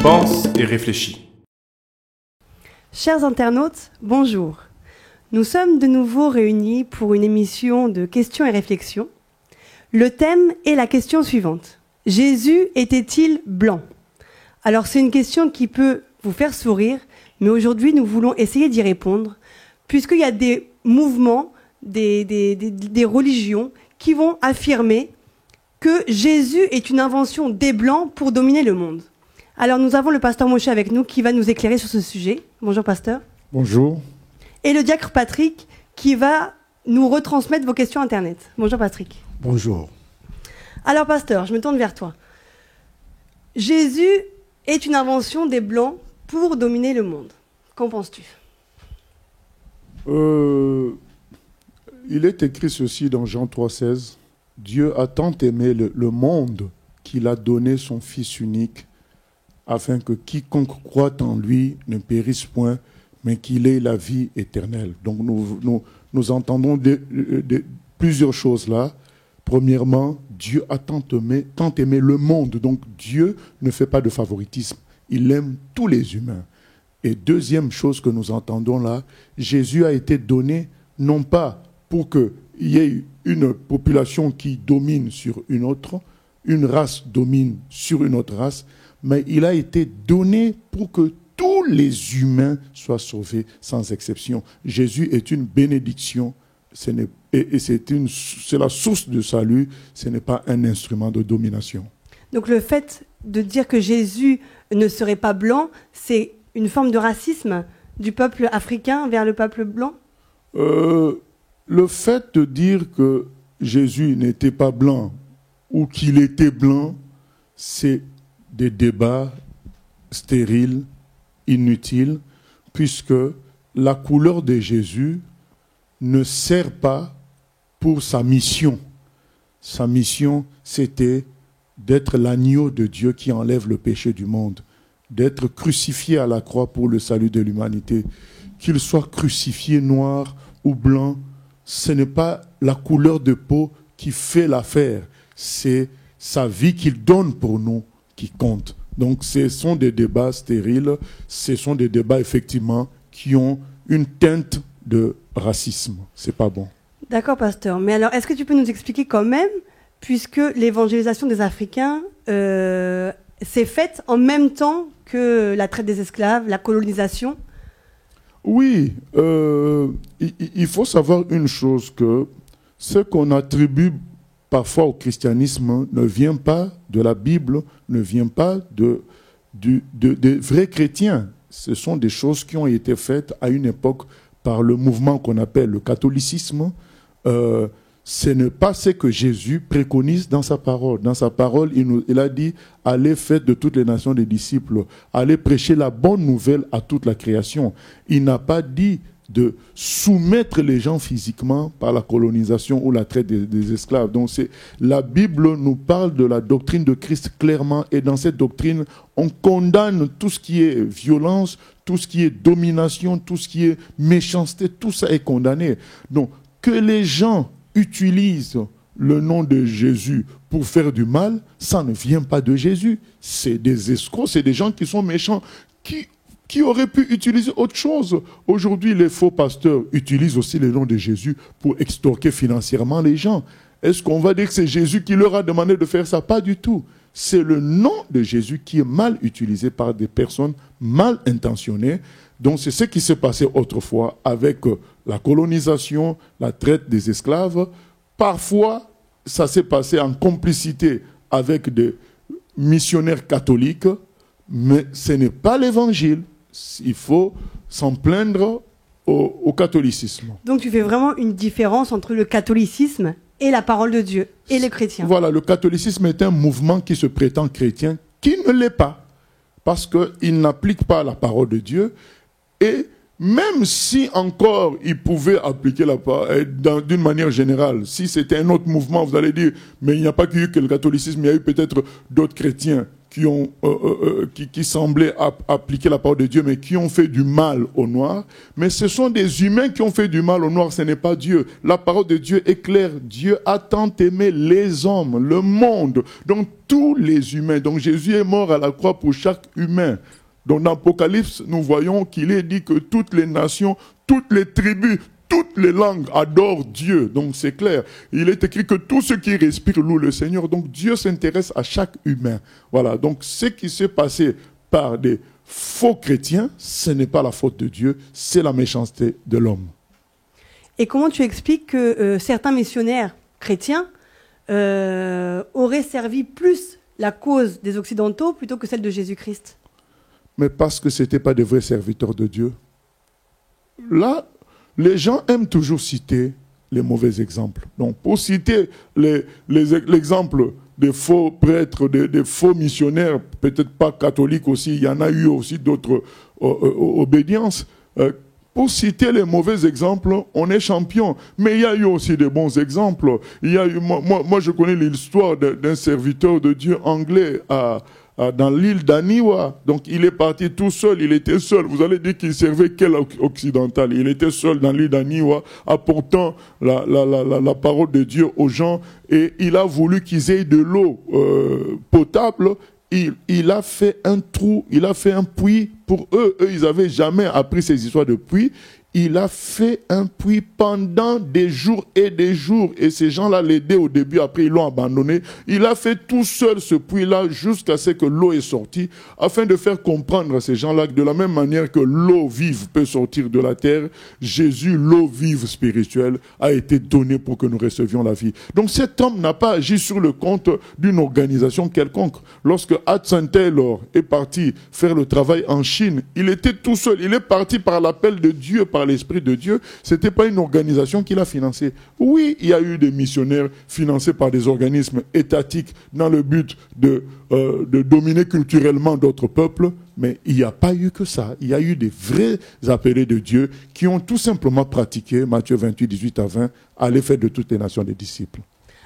Pense et réfléchis. Chers internautes, bonjour. Nous sommes de nouveau réunis pour une émission de questions et réflexions. Le thème est la question suivante. Jésus était-il blanc ? Alors c'est une question qui peut vous faire sourire, mais aujourd'hui nous voulons essayer d'y répondre, puisqu'il y a des mouvements, des religions qui vont affirmer que Jésus est une invention des Blancs pour dominer le monde. Alors nous avons le pasteur Moshe avec nous qui va nous éclairer sur ce sujet. Bonjour pasteur. Bonjour. Et le diacre Patrick qui va nous retransmettre vos questions internet. Bonjour Patrick. Bonjour. Alors pasteur, je me tourne vers toi. Jésus est une invention des Blancs pour dominer le monde. Qu'en penses-tu ? Il est écrit ceci dans Jean 3,16. Dieu a tant aimé le monde qu'il a donné son Fils unique afin que quiconque croit en lui ne périsse point, mais qu'il ait la vie éternelle. Donc nous entendons plusieurs choses là. Premièrement, Dieu a tant aimé le monde. Donc Dieu ne fait pas de favoritisme. Il aime tous les humains. Et deuxième chose que nous entendons là, Jésus a été donné non pas pour qu'il y ait une population qui domine sur une autre, une race domine sur une autre race, mais il a été donné pour que tous les humains soient sauvés sans exception. Jésus est une bénédiction, c'est la source de salut, ce n'est pas un instrument de domination. Donc le fait de dire que Jésus ne serait pas blanc, c'est une forme de racisme du peuple africain vers le peuple blanc ? Le fait de dire que Jésus n'était pas blanc ou qu'il était blanc, c'est des débats stériles, inutiles, puisque la couleur de Jésus ne sert pas pour sa mission. Sa mission, c'était d'être l'agneau de Dieu qui enlève le péché du monde, d'être crucifié à la croix pour le salut de l'humanité. Qu'il soit crucifié noir ou blanc, ce n'est pas la couleur de peau qui fait l'affaire, c'est sa vie qu'il donne pour nous qui compte. Donc ce sont des débats stériles, ce sont des débats effectivement qui ont une teinte de racisme. C'est pas bon. D'accord pasteur, mais alors est-ce que tu peux nous expliquer quand même, puisque l'évangélisation des Africains s'est faite en même temps que la traite des esclaves, la colonisation ? Oui, il faut savoir une chose, que ce qu'on attribue parfois au christianisme ne vient pas de la Bible, ne vient pas de vrais chrétiens. Ce sont des choses qui ont été faites à une époque par le mouvement qu'on appelle le catholicisme. Ce n'est pas ce que Jésus préconise dans sa parole. Dans sa parole, il a dit « Allez, faites de toutes les nations des disciples, allez prêcher la bonne nouvelle à toute la création ». Il n'a pas dit de soumettre les gens physiquement par la colonisation ou la traite des esclaves. Donc la Bible nous parle de la doctrine de Christ clairement, et dans cette doctrine, on condamne tout ce qui est violence, tout ce qui est domination, tout ce qui est méchanceté, tout ça est condamné. Donc que les gens utilisent le nom de Jésus pour faire du mal, ça ne vient pas de Jésus. C'est des escrocs, c'est des gens qui sont méchants, qui auraient pu utiliser autre chose. Aujourd'hui, les faux pasteurs utilisent aussi le nom de Jésus pour extorquer financièrement les gens. Est-ce qu'on va dire que c'est Jésus qui leur a demandé de faire ça? Pas du tout. C'est le nom de Jésus qui est mal utilisé par des personnes mal intentionnées. Donc c'est ce qui s'est passé autrefois avec la colonisation, la traite des esclaves. Parfois, ça s'est passé en complicité avec des missionnaires catholiques, mais ce n'est pas l'évangile. Il faut s'en plaindre au catholicisme. Donc tu fais vraiment une différence entre le catholicisme et la parole de Dieu et les chrétiens. Voilà, le catholicisme est un mouvement qui se prétend chrétien, qui ne l'est pas, parce qu'il n'applique pas la parole de Dieu. Et même si encore il pouvait appliquer la parole d'une manière générale, si c'était un autre mouvement, vous allez dire, mais il n'y a pas eu que le catholicisme, il y a eu peut-être d'autres chrétiens qui semblaient appliquer la parole de Dieu, mais qui ont fait du mal aux Noirs. Mais ce sont des humains qui ont fait du mal aux Noirs, ce n'est pas Dieu. La parole de Dieu est claire. Dieu a tant aimé les hommes, le monde, donc tous les humains. Donc Jésus est mort à la croix pour chaque humain. Donc dans l'Apocalypse, nous voyons qu'il est dit que toutes les nations, toutes les tribus, toutes les langues adorent Dieu. Donc c'est clair. Il est écrit que tous ceux qui respirent louent le Seigneur. Donc Dieu s'intéresse à chaque humain. Voilà. Donc ce qui s'est passé par des faux chrétiens, ce n'est pas la faute de Dieu, c'est la méchanceté de l'homme. Et comment tu expliques que certains missionnaires chrétiens auraient servi plus la cause des Occidentaux plutôt que celle de Jésus-Christ? Mais parce que ce n'étaient pas des vrais serviteurs de Dieu. Là, les gens aiment toujours citer les mauvais exemples. Donc, pour citer l'exemple des faux prêtres, des faux missionnaires, peut-être pas catholiques aussi, il y en a eu aussi d'autres obédiences. Pour citer les mauvais exemples, on est champion. Mais il y a eu aussi des bons exemples. Il y a eu, moi, je connais l'histoire d'un serviteur de Dieu anglais dans l'île d'Aniwa. Donc il est parti tout seul, il était seul. Vous allez dire qu'il servait quel occidental? Il était seul dans l'île d'Aniwa, apportant la parole de Dieu aux gens, et il a voulu qu'ils aient de l'eau potable. Il a fait un trou, il a fait un puits pour eux. Eux, ils n'avaient jamais appris ces histoires de puits. Il a fait un puits pendant des jours. Et ces gens-là l'aidaient au début, après ils l'ont abandonné. Il a fait tout seul ce puits-là jusqu'à ce que l'eau est sortie, afin de faire comprendre à ces gens-là que de la même manière que l'eau vive peut sortir de la terre, Jésus, l'eau vive spirituelle, a été donnée pour que nous recevions la vie. Donc cet homme n'a pas agi sur le compte d'une organisation quelconque. Lorsque Hudson Taylor est parti faire le travail en Chine, il était tout seul. Il est parti par l'appel de Dieu, par l'Esprit de Dieu. C'était pas une organisation qu'il a financée. Oui, il y a eu des missionnaires financés par des organismes étatiques dans le but de dominer culturellement d'autres peuples, mais il n'y a pas eu que ça. Il y a eu des vrais appelés de Dieu qui ont tout simplement pratiqué, Matthieu 28, 18 à 20, aller faire de toutes les nations des disciples.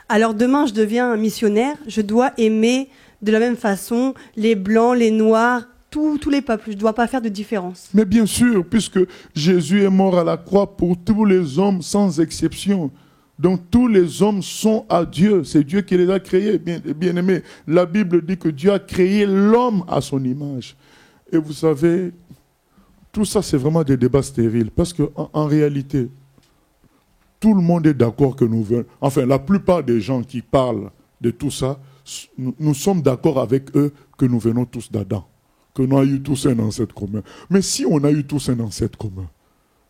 Alors demain, je deviens un missionnaire, je dois aimer de la même façon les blancs, les noirs, tous les peuples. Je ne dois pas faire de différence. Mais bien sûr, puisque Jésus est mort à la croix pour tous les hommes sans exception. Donc tous les hommes sont à Dieu. C'est Dieu qui les a créés, bien aimés. La Bible dit que Dieu a créé l'homme à son image. Et vous savez, tout ça c'est vraiment des débats stériles. Parce qu'en réalité, tout le monde est d'accord que nous venons. Enfin, la plupart des gens qui parlent de tout ça, nous sommes d'accord avec eux que nous venons tous d'Adam. Que nous avons eu tous un ancêtre commun. Mais si on a eu tous un ancêtre commun,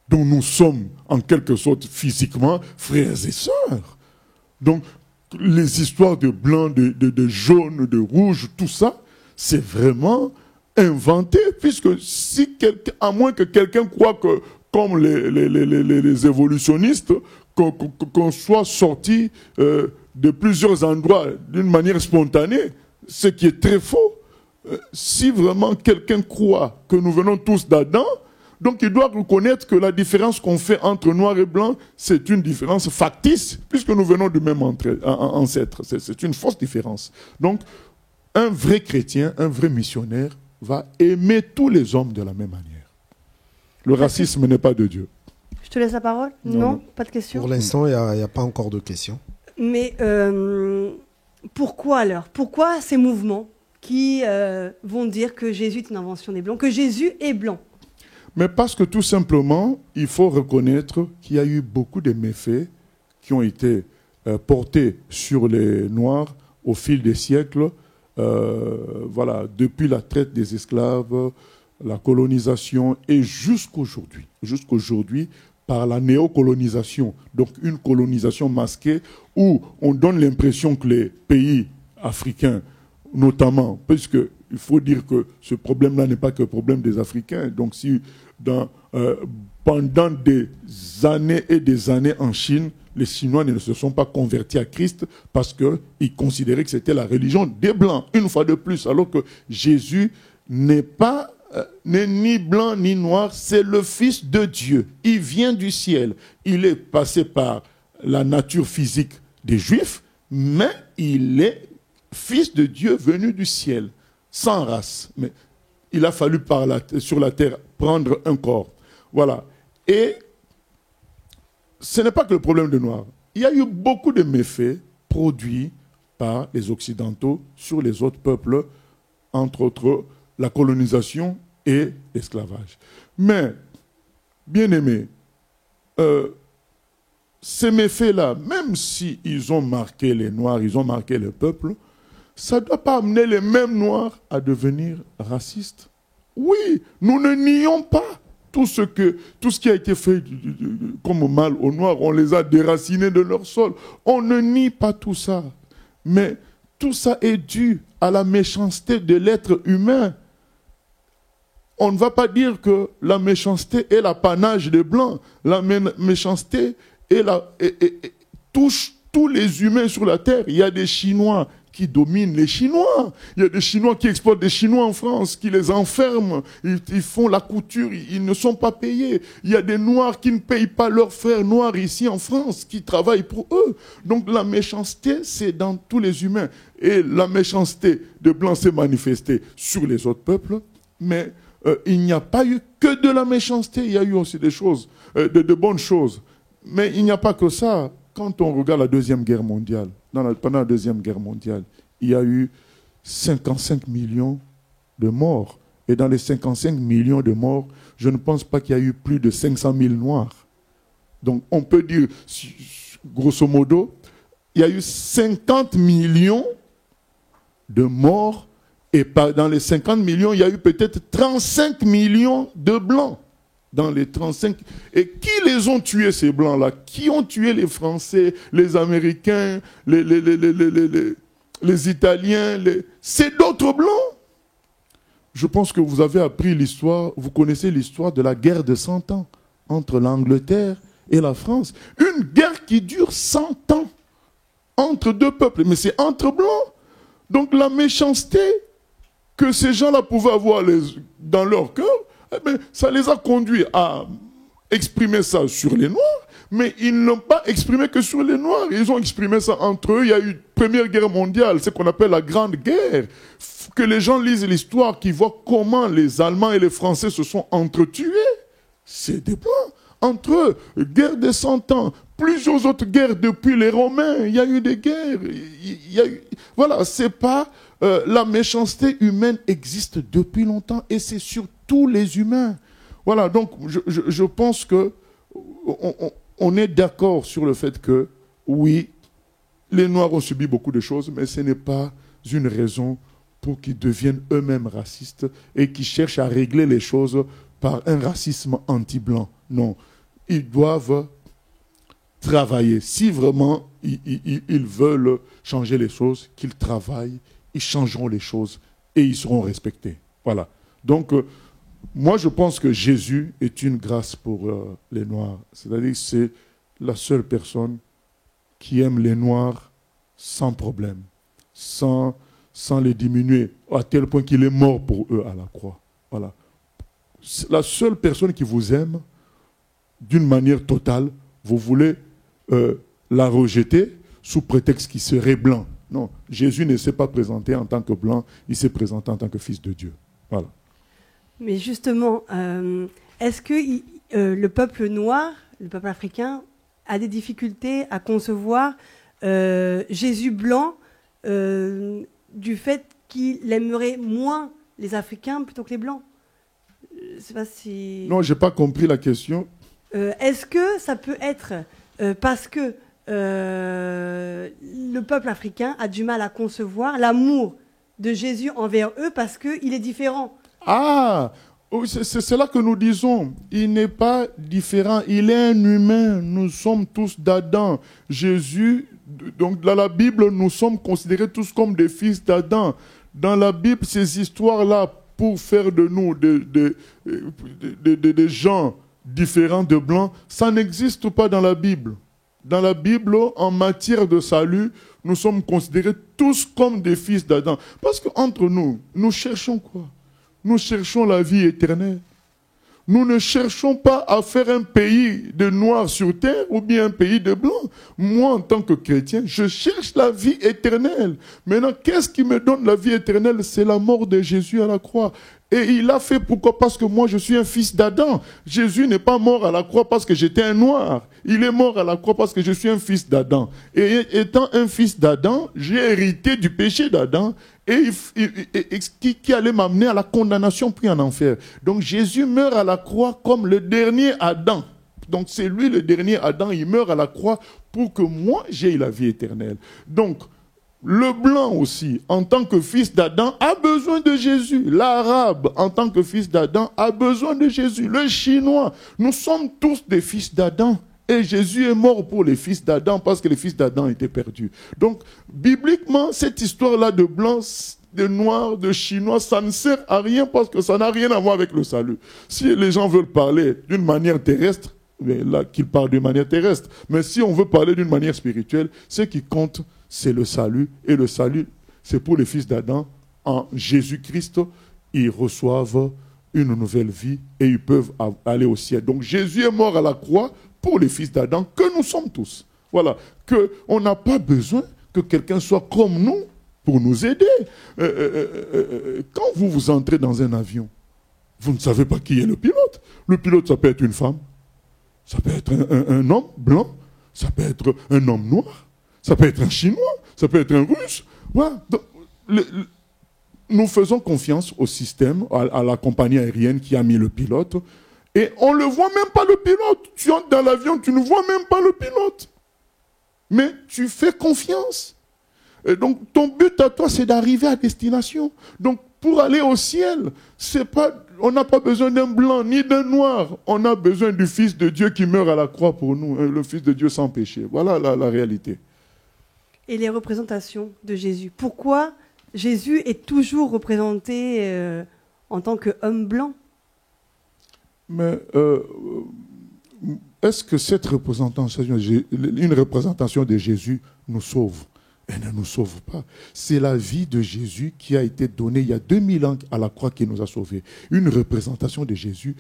donc nous sommes en quelque sorte physiquement frères et sœurs. Donc les histoires de blanc, de jaune, de rouge, tout ça, c'est vraiment inventé, puisque si à moins que quelqu'un croit que, comme les évolutionnistes, qu'on soit sorti de plusieurs endroits d'une manière spontanée, ce qui est très faux. Si vraiment quelqu'un croit que nous venons tous d'Adam, donc il doit reconnaître que la différence qu'on fait entre noir et blanc, c'est une différence factice, puisque nous venons du même ancêtre. C'est une fausse différence. Donc, un vrai chrétien, un vrai missionnaire, va aimer tous les hommes de la même manière. Le racisme n'est pas de Dieu. Je te laisse la parole? Non, pas de questions? Pour l'instant, il n'y a pas encore de questions. Mais pourquoi alors? Pourquoi ces mouvements qui vont dire que Jésus est une invention des Blancs, que Jésus est blanc? Mais parce que tout simplement, il faut reconnaître qu'il y a eu beaucoup de méfaits qui ont été portés sur les Noirs au fil des siècles. Voilà, depuis la traite des esclaves, la colonisation et jusqu'aujourd'hui. Jusqu'aujourd'hui, par la néocolonisation. Donc une colonisation masquée où on donne l'impression que les pays africains, notamment, puisque il faut dire que ce problème-là n'est pas que le problème des Africains. Donc si pendant des années et des années en Chine, les Chinois ne se sont pas convertis à Christ parce qu'ils considéraient que c'était la religion des Blancs, une fois de plus, alors que Jésus n'est ni blanc ni noir, c'est le Fils de Dieu. Il vient du ciel. Il est passé par la nature physique des Juifs, mais il est Fils de Dieu venu du ciel. sans race. Mais il a fallu sur la terre prendre un corps. Voilà. Et ce n'est pas que le problème des Noirs. Il y a eu beaucoup de méfaits produits par les Occidentaux sur les autres peuples, entre autres la colonisation et l'esclavage. Mais, bien aimés, ces méfaits-là, même s'ils ont marqué les Noirs, ils ont marqué le peuple, ça ne doit pas amener les mêmes Noirs à devenir racistes. Oui, nous ne nions pas tout ce qui a été fait comme mal aux Noirs. On les a déracinés de leur sol. On ne nie pas tout ça. Mais tout ça est dû à la méchanceté de l'être humain. On ne va pas dire que la méchanceté est l'apanage des Blancs. La méchanceté touche tous les humains sur la terre. Il y a des Chinois qui dominent les Chinois. Il y a des Chinois qui exploitent des Chinois en France, qui les enferment. Ils font la couture, ils ne sont pas payés. Il y a des Noirs qui ne payent pas leurs frères noirs ici en France, qui travaillent pour eux. Donc la méchanceté, c'est dans tous les humains. Et la méchanceté de Blancs s'est manifestée sur les autres peuples. Mais il n'y a pas eu que de la méchanceté. Il y a eu aussi des choses, de bonnes choses. Mais il n'y a pas que ça. Quand on regarde la Deuxième Guerre mondiale, pendant la Deuxième Guerre mondiale, il y a eu 55 millions de morts. Et dans les 55 millions de morts, je ne pense pas qu'il y a eu plus de 500 000 Noirs. Donc on peut dire, grosso modo, il y a eu 50 millions de morts. Et dans les 50 millions, il y a eu peut-être 35 millions de Blancs. Dans les 35... Et qui les ont tués, ces Blancs-là? Qui ont tué les Français, les Américains, les Italiens? C'est d'autres Blancs. Je pense que vous avez appris l'histoire, vous connaissez l'histoire de la guerre de 100 ans entre l'Angleterre et la France. Une guerre qui dure 100 ans entre deux peuples, mais c'est entre Blancs. Donc la méchanceté que ces gens-là pouvaient avoir dans leur cœur, eh bien, ça les a conduits à exprimer ça sur les Noirs, mais ils n'ont pas exprimé que sur les Noirs. Ils ont exprimé ça entre eux. Il y a eu une Première Guerre mondiale, ce qu'on appelle la Grande Guerre. Que les gens lisent l'histoire, qu'ils voient comment les Allemands et les Français se sont entretués. C'est des Blancs. Entre eux, guerre des 100 ans, plusieurs autres guerres depuis les Romains. Il y a eu des guerres. Voilà, c'est pas... la méchanceté humaine existe depuis longtemps et c'est sur tous les humains. Voilà, donc je pense que on est d'accord sur le fait que, oui, les Noirs ont subi beaucoup de choses, mais ce n'est pas une raison pour qu'ils deviennent eux-mêmes racistes et qu'ils cherchent à régler les choses par un racisme anti-blanc. Non, ils doivent travailler. Si vraiment ils veulent changer les choses, qu'ils travaillent, ils changeront les choses et ils seront respectés. Voilà. Donc, moi, je pense que Jésus est une grâce pour les Noirs. C'est-à-dire que c'est la seule personne qui aime les Noirs sans problème, sans les diminuer, à tel point qu'il est mort pour eux à la croix. Voilà. C'est la seule personne qui vous aime d'une manière totale, vous voulez la rejeter sous prétexte qu'il serait blanc. Non, Jésus ne s'est pas présenté en tant que blanc, il s'est présenté en tant que fils de Dieu. Voilà. Mais justement, est-ce que le peuple noir, le peuple africain, a des difficultés à concevoir Jésus blanc du fait qu'il aimerait moins les Africains plutôt que les Blancs? Je sais pas si... Non, je n'ai pas compris la question. Est-ce que ça peut être parce que le peuple africain a du mal à concevoir l'amour de Jésus envers eux parce qu'il est différent? Ah, c'est là que nous disons, il n'est pas différent, il est un humain, nous sommes tous d'Adam. Jésus, donc dans la Bible, nous sommes considérés tous comme des fils d'Adam. Dans la Bible, ces histoires-là, pour faire de nous des gens différents de blancs, ça n'existe pas dans la Bible. Dans la Bible, en matière de salut, nous sommes considérés tous comme des fils d'Adam. Parce qu'entre nous, nous cherchons quoi? Nous cherchons la vie éternelle. Nous ne cherchons pas à faire un pays de noirs sur terre ou bien un pays de blancs. Moi, en tant que chrétien, je cherche la vie éternelle. Maintenant, qu'est-ce qui me donne la vie éternelle? C'est la mort de Jésus à la croix. Et il l'a fait pourquoi? Parce que moi, je suis un fils d'Adam. Jésus n'est pas mort à la croix parce que j'étais un noir. Il est mort à la croix parce que je suis un fils d'Adam. Et étant un fils d'Adam, j'ai hérité du péché d'Adam et qui allait m'amener à la condamnation puis en enfer. Donc Jésus meurt à la croix comme le dernier Adam. Donc c'est lui le dernier Adam, il meurt à la croix pour que moi j'aie la vie éternelle. Donc le blanc aussi, en tant que fils d'Adam, a besoin de Jésus. L'arabe, en tant que fils d'Adam, a besoin de Jésus. Le chinois, nous sommes tous des fils d'Adam. Et Jésus est mort pour les fils d'Adam parce que les fils d'Adam étaient perdus. Donc, bibliquement, cette histoire-là de blanc, de noir, de chinois, ça ne sert à rien parce que ça n'a rien à voir avec le salut. Si les gens veulent parler d'une manière terrestre, là, qu'ils parlent d'une manière terrestre. Mais si on veut parler d'une manière spirituelle, ce qui compte, c'est le salut. Et le salut, c'est pour les fils d'Adam. En Jésus-Christ, ils reçoivent une nouvelle vie et ils peuvent aller au ciel. Donc, Jésus est mort à la croix pour les fils d'Adam, que nous sommes tous. Voilà, qu'on n'a pas besoin que quelqu'un soit comme nous pour nous aider. Quand vous entrez dans un avion, vous ne savez pas qui est le pilote. Le pilote, ça peut être une femme, ça peut être un homme blanc, ça peut être un homme noir, ça peut être un Chinois, ça peut être un Russe. Voilà. Donc, nous faisons confiance au système, à la compagnie aérienne qui a mis le pilote. Et on ne le voit même pas le pilote. Tu entres dans l'avion, tu ne vois même pas le pilote. Mais tu fais confiance. Et donc ton but à toi, c'est d'arriver à destination. Donc pour aller au ciel, on n'a pas besoin d'un blanc ni d'un noir. On a besoin du Fils de Dieu qui meurt à la croix pour nous. Le Fils de Dieu sans péché. Voilà la réalité. Et les représentations de Jésus. Pourquoi Jésus est toujours représenté en tant qu'homme blanc? Mais est-ce que cette représentation, une représentation de Jésus nous sauve? Elle ne nous sauve pas. C'est la vie de Jésus qui a été donnée il y a 2000 ans à la croix qui nous a sauvés. Une représentation de Jésus,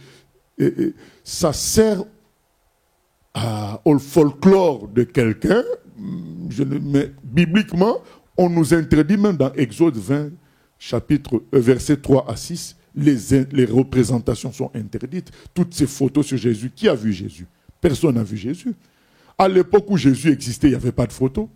ça sert au folklore de quelqu'un, mais bibliquement, on nous interdit même dans Exode 20, versets 3 à 6, les représentations sont interdites. Toutes ces photos sur Jésus, qui a vu Jésus? Personne n'a vu Jésus. À l'époque où Jésus existait, il n'y avait pas de photos.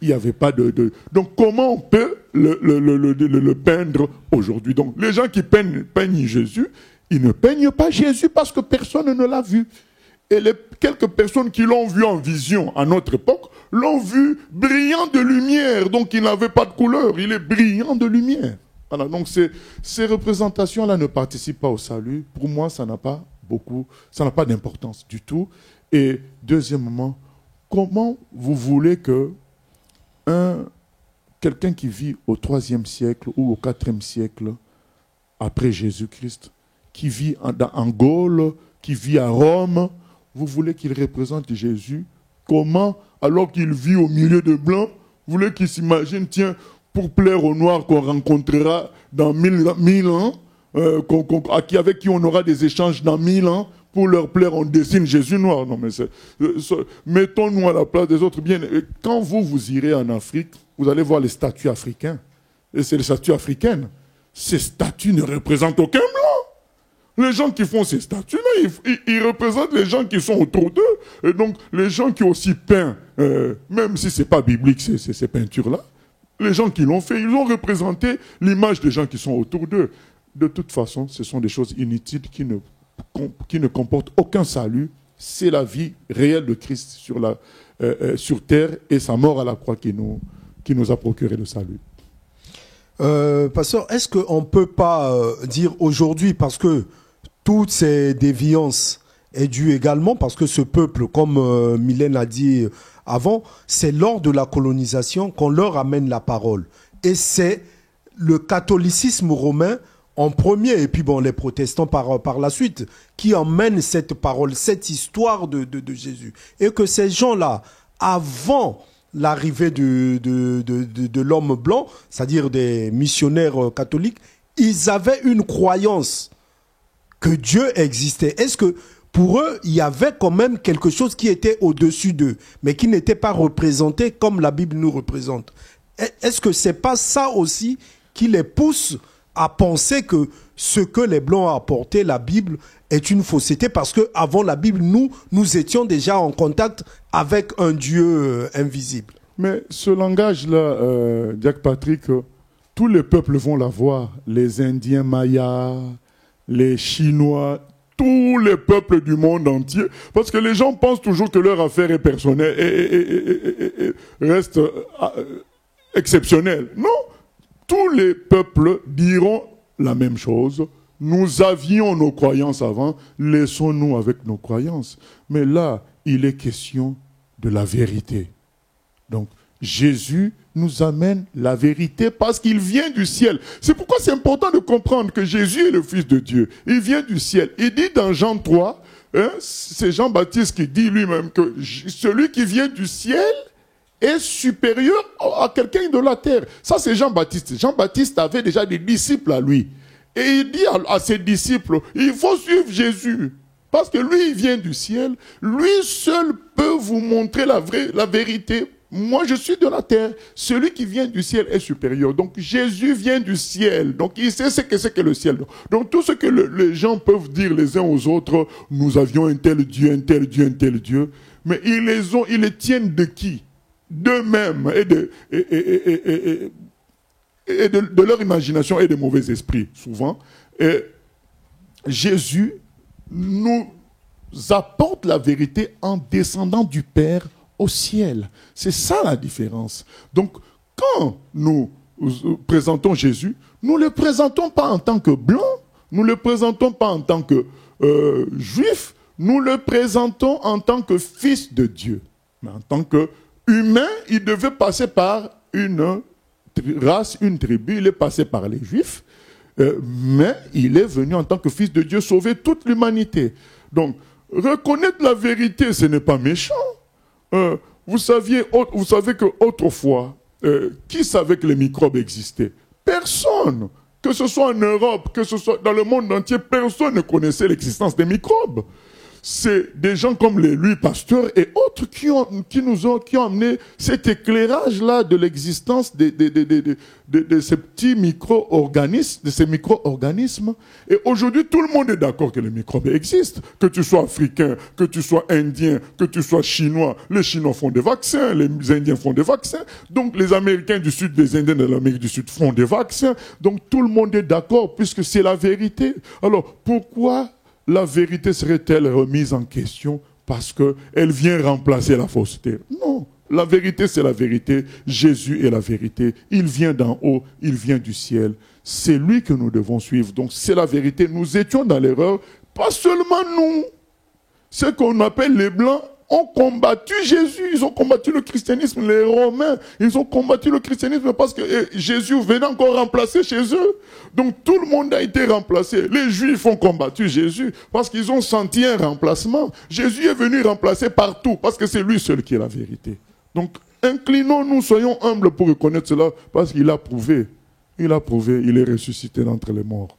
Il n'y avait pas de... Donc comment on peut le peindre aujourd'hui? Donc les gens qui peignent Jésus, ils ne peignent pas Jésus parce que personne ne l'a vu. Et les quelques personnes qui l'ont vu en vision à notre époque, l'ont vu brillant de lumière. Donc il n'avait pas de couleur, il est brillant de lumière. Voilà, donc ces représentations-là ne participent pas au salut. Pour moi, ça n'a pas d'importance du tout. Et deuxièmement, comment vous voulez que quelqu'un qui vit au 3e siècle ou au 4e siècle après Jésus-Christ, qui vit en Gaule, qui vit à Rome, vous voulez qu'il représente Jésus? Comment, alors qu'il vit au milieu de blancs, vous voulez qu'il s'imagine, tiens, pour plaire aux Noirs qu'on rencontrera dans 1000 ans, avec qui on aura des échanges dans 1000 ans, pour leur plaire, on dessine Jésus noir. Non, mais mettons-nous à la place des autres. Bien, quand vous irez en Afrique, vous allez voir les statues africaines. Et c'est les statues africaines. Ces statues ne représentent aucun blanc. Les gens qui font ces statues-là, ils représentent les gens qui sont autour d'eux. Et donc, les gens qui ont aussi peint, même si ce n'est pas biblique, ces peintures-là, les gens qui l'ont fait, ils ont représenté l'image des gens qui sont autour d'eux. De toute façon, ce sont des choses inutiles qui ne comportent aucun salut. C'est la vie réelle de Christ sur terre et sa mort à la croix qui nous a procuré le salut. Pasteur, est-ce qu'on ne peut pas dire aujourd'hui, parce que toutes ces déviances est due également parce que ce peuple, comme Mylène a dit avant, c'est lors de la colonisation qu'on leur amène la parole. Et c'est le catholicisme romain en premier, et puis bon, les protestants par la suite, qui emmènent cette parole, cette histoire de Jésus. Et que ces gens-là, avant l'arrivée de l'homme blanc, c'est-à-dire des missionnaires catholiques, ils avaient une croyance que Dieu existait. Est-ce que pour eux, il y avait quand même quelque chose qui était au-dessus d'eux, mais qui n'était pas représenté comme la Bible nous représente? Est-ce que c'est pas ça aussi qui les pousse à penser que ce que les Blancs ont apporté, la Bible, est une fausseté? Parce que avant la Bible, nous étions déjà en contact avec un Dieu invisible. Mais ce langage-là, Jack Patrick, tous les peuples vont l'avoir. Les Indiens mayas, les Chinois, tous les peuples du monde entier. Parce que les gens pensent toujours que leur affaire est personnelle et reste exceptionnelle. Non, tous les peuples diront la même chose. Nous avions nos croyances avant, laissons-nous avec nos croyances. Mais là, il est question de la vérité. Donc, Jésus nous amène la vérité parce qu'il vient du ciel. C'est pourquoi c'est important de comprendre que Jésus est le Fils de Dieu. Il vient du ciel. Il dit dans Jean 3, c'est Jean-Baptiste qui dit lui-même que celui qui vient du ciel est supérieur à quelqu'un de la terre. Ça, c'est Jean-Baptiste. Jean-Baptiste avait déjà des disciples à lui. Et il dit à ses disciples, il faut suivre Jésus. Parce que lui, il vient du ciel. Lui seul peut vous montrer la vérité. Moi, je suis de la terre. Celui qui vient du ciel est supérieur. Donc, Jésus vient du ciel. Donc, il sait ce que c'est que le ciel. Donc, tout ce que les gens peuvent dire les uns aux autres, nous avions un tel Dieu, un tel Dieu, un tel Dieu. Mais ils les tiennent de qui? D'eux-mêmes et de leur imagination et des mauvais esprits, souvent. Et Jésus nous apporte la vérité en descendant du Père au ciel. C'est ça la différence. Donc, quand nous présentons Jésus, nous ne le présentons pas en tant que blanc, nous ne le présentons pas en tant que juif, nous le présentons en tant que fils de Dieu. Mais en tant qu'humain, il devait passer par une race, une tribu, il est passé par les juifs, mais il est venu en tant que fils de Dieu sauver toute l'humanité. Donc, reconnaître la vérité, ce n'est pas méchant. Vous savez qu'autrefois, qui savait que les microbes existaient? Personne. Que ce soit en Europe, que ce soit dans le monde entier, personne ne connaissait l'existence des microbes. C'est des gens comme Louis Pasteur et autres qui ont amené cet éclairage-là de l'existence de ces petits micro-organismes, de ces micro-organismes. Et aujourd'hui, tout le monde est d'accord que les microbes existent. Que tu sois africain, que tu sois indien, que tu sois chinois. Les Chinois font des vaccins, les Indiens font des vaccins. Donc, les Américains du Sud, les Indiens de l'Amérique du Sud font des vaccins. Donc, tout le monde est d'accord puisque c'est la vérité. Alors, pourquoi la vérité serait-elle remise en question parce qu'elle vient remplacer la fausseté? Non, la vérité c'est la vérité. Jésus est la vérité. Il vient d'en haut, il vient du ciel. C'est lui que nous devons suivre. Donc c'est la vérité. Nous étions dans l'erreur, pas seulement nous. Ce qu'on appelle les Blancs ont combattu Jésus, ils ont combattu le christianisme. Les Romains, ils ont combattu le christianisme parce que Jésus venait encore remplacer chez eux. Donc tout le monde a été remplacé. Les Juifs ont combattu Jésus parce qu'ils ont senti un remplacement. Jésus est venu remplacer partout parce que c'est lui seul qui est la vérité. Donc inclinons-nous, soyons humbles pour reconnaître cela parce qu'il a prouvé. Il a prouvé, il est ressuscité d'entre les morts.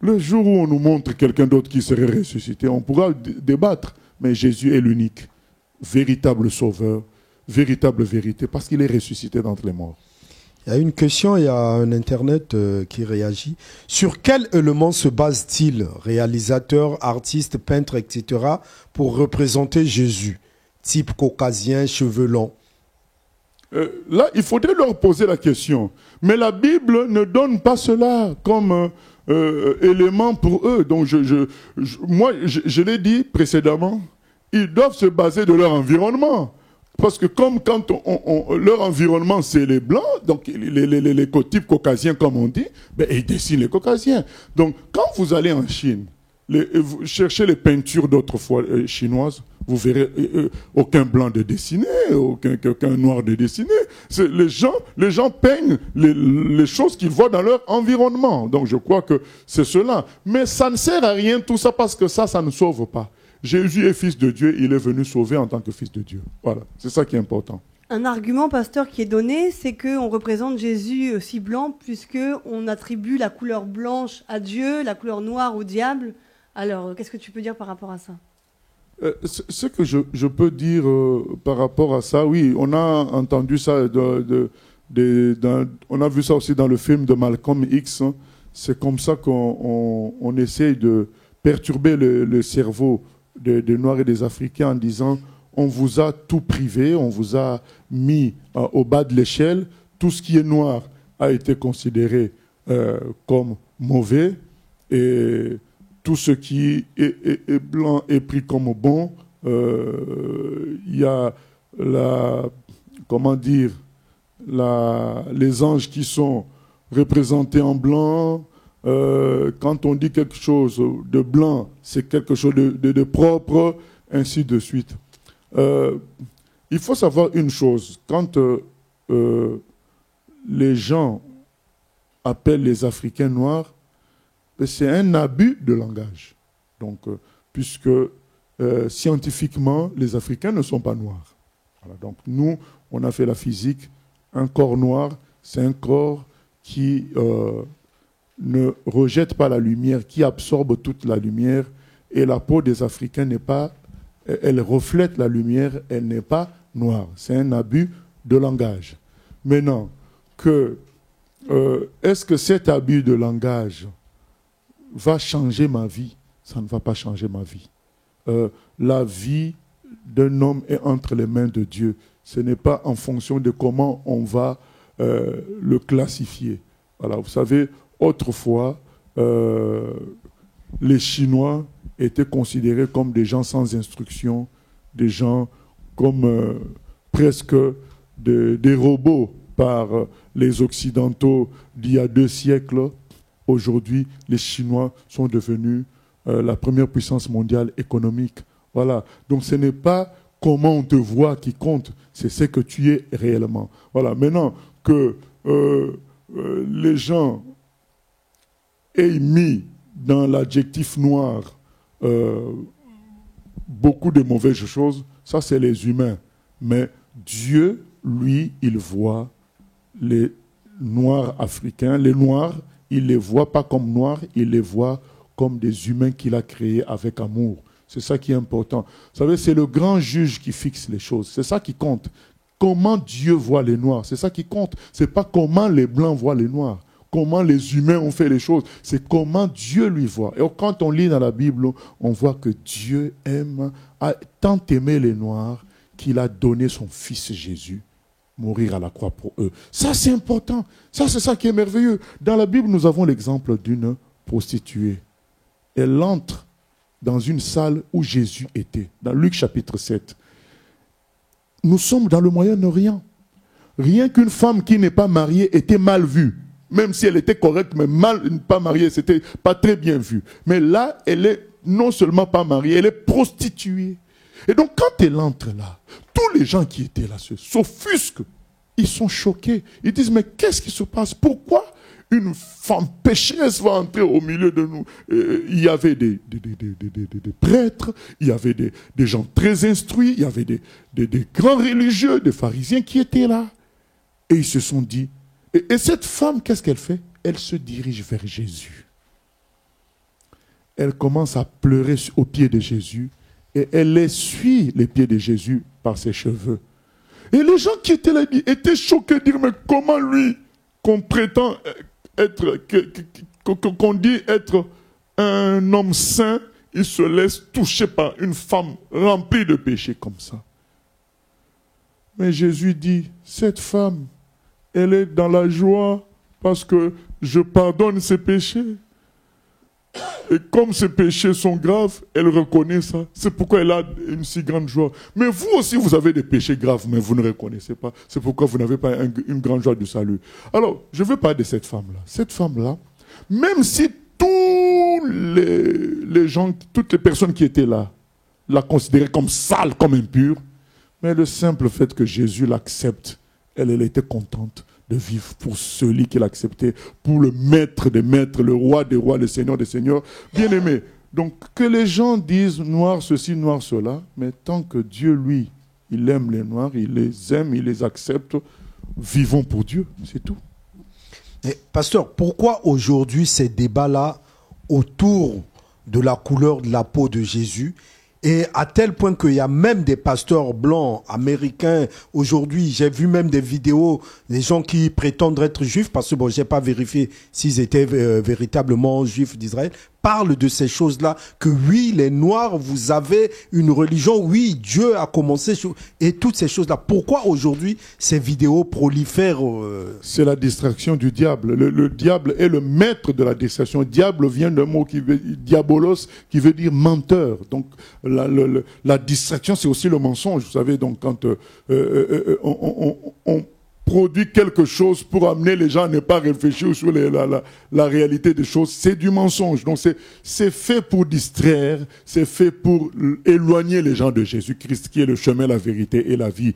Le jour où on nous montre quelqu'un d'autre qui serait ressuscité, on pourra débattre. Mais Jésus est l'unique, véritable sauveur, véritable vérité, parce qu'il est ressuscité d'entre les morts. Il y a une question, il y a un Internet qui réagit. Sur quel élément se base-t-il, réalisateur, artiste, peintre, etc., pour représenter Jésus? Type caucasien, cheveux longs. Là, il faudrait leur poser la question. Mais la Bible ne donne pas cela comme élément pour eux. Donc, moi, je l'ai dit précédemment, ils doivent se baser de leur environnement. Parce que comme quand leur environnement, c'est les Blancs, donc les types caucasiens, comme on dit, ben, ils dessinent les caucasiens. Donc, quand vous allez en Chine, vous cherchez les peintures d'autrefois chinoises, vous verrez aucun blanc de dessiné, aucun noir de dessiné. Les gens peignent les choses qu'ils voient dans leur environnement. Donc je crois que c'est cela. Mais ça ne sert à rien tout ça parce que ça ne sauve pas. Jésus est fils de Dieu, il est venu sauver en tant que fils de Dieu. Voilà, c'est ça qui est important. Un argument, pasteur, qui est donné, c'est qu'on représente Jésus aussi blanc puisqu'on attribue la couleur blanche à Dieu, la couleur noire au diable. Alors, qu'est-ce que tu peux dire par rapport à ça? Ce que je peux dire par rapport à ça, oui, on a entendu ça, on a vu ça aussi dans le film de Malcolm X. Hein. C'est comme ça qu'on essaye de perturber le cerveau des Noirs et des Africains en disant on vous a tout privé, on vous a mis au bas de l'échelle, tout ce qui est noir a été considéré comme mauvais et tout ce qui est blanc est pris comme bon. Il y a les anges qui sont représentés en blanc. Quand on dit quelque chose de blanc, c'est quelque chose de propre, ainsi de suite. Il faut savoir une chose. Quand les gens appellent les Africains noirs, c'est un abus de langage. Donc, puisque scientifiquement, les Africains ne sont pas noirs. Voilà, donc, nous, on a fait la physique. Un corps noir, c'est un corps qui ne rejette pas la lumière, qui absorbe toute la lumière. Et la peau des Africains n'est pas... Elle reflète la lumière, elle n'est pas noire. C'est un abus de langage. Maintenant, est-ce que cet abus de langage va changer ma vie? Ça ne va pas changer ma vie. La vie d'un homme est entre les mains de Dieu. Ce n'est pas en fonction de comment on va le classifier. Voilà, vous savez, autrefois, les Chinois étaient considérés comme des gens sans instruction, des gens comme presque des robots par les Occidentaux d'il y a 2 siècles. Aujourd'hui, les Chinois sont devenus la première puissance mondiale économique. Voilà. Donc ce n'est pas comment on te voit qui compte, c'est ce que tu es réellement. Voilà. Maintenant que les gens aient mis dans l'adjectif noir beaucoup de mauvaises choses, ça c'est les humains. Mais Dieu, lui, il voit les Noirs africains, les Noirs, il ne les voit pas comme noirs, il les voit comme des humains qu'il a créés avec amour. C'est ça qui est important. Vous savez, c'est le grand juge qui fixe les choses. C'est ça qui compte. Comment Dieu voit les Noirs, c'est ça qui compte. Ce n'est pas comment les Blancs voient les Noirs. Comment les humains ont fait les choses. C'est comment Dieu lui voit. Et quand on lit dans la Bible, on voit que Dieu a tant aimé les Noirs qu'il a donné son fils Jésus mourir à la croix pour eux. Ça, c'est important. Ça, c'est ça qui est merveilleux. Dans la Bible, nous avons l'exemple d'une prostituée. Elle entre dans une salle où Jésus était, dans Luc chapitre 7. Nous sommes dans le Moyen-Orient. Rien qu'une femme qui n'est pas mariée était mal vue. Même si elle était correcte, mais pas mariée, c'était pas très bien vu. Mais là, elle est non seulement pas mariée, elle est prostituée. Et donc, quand elle entre là, tous les gens qui étaient là s'offusquent. Ils sont choqués. Ils disent, mais qu'est-ce qui se passe? Pourquoi une femme pécheresse va entrer au milieu de nous? Il y avait des prêtres, il y avait des gens très instruits, il y avait des grands religieux, des pharisiens qui étaient là. Et ils se sont dit, et cette femme, qu'est-ce qu'elle fait? Elle se dirige vers Jésus. Elle commence à pleurer aux pieds de Jésus et elle essuie les pieds de Jésus par ses cheveux. Et les gens qui étaient là étaient choqués de dire, mais comment lui, qu'on prétend être, qu'on dit être un homme saint, il se laisse toucher par une femme remplie de péchés comme ça. Mais Jésus dit, cette femme, elle est dans la joie parce que je pardonne ses péchés. Et comme ses péchés sont graves, elle reconnaît ça. C'est pourquoi elle a une si grande joie. Mais vous aussi, vous avez des péchés graves, mais vous ne reconnaissez pas. C'est pourquoi vous n'avez pas une grande joie du salut. Alors, je veux parler de cette femme-là. Cette femme-là, même si tous les gens, toutes les personnes qui étaient là, la considéraient comme sale, comme impure, mais le simple fait que Jésus l'accepte, elle était contente de vivre pour celui qui l'acceptait, pour le maître des maîtres, le roi des rois, le seigneur des seigneurs. Bien aimé. Donc, que les gens disent noir ceci, noir cela, mais tant que Dieu, lui, il aime les noirs, il les aime, il les accepte, vivons pour Dieu, c'est tout. Et, pasteur, pourquoi aujourd'hui ces débats-là autour de la couleur de la peau de Jésus. Et à tel point qu'il y a même des pasteurs blancs américains aujourd'hui, j'ai vu même des vidéos des gens qui prétendent être juifs, parce que bon, j'ai pas vérifié s'ils étaient véritablement juifs d'Israël, parlent de ces choses-là, que oui, les Noirs, vous avez une religion, oui, Dieu a commencé, et toutes ces choses-là. Pourquoi aujourd'hui ces vidéos prolifèrent C'est la distraction du diable. Le diable est le maître de la distraction. Diable vient d'un mot qui veut diabolos, qui veut dire menteur. Donc la distraction, c'est aussi le mensonge. Vous savez, donc quand on produit quelque chose pour amener les gens à ne pas réfléchir sur la réalité des choses, c'est du mensonge. Donc c'est fait pour distraire, c'est fait pour éloigner les gens de Jésus-Christ, qui est le chemin, la vérité et la vie.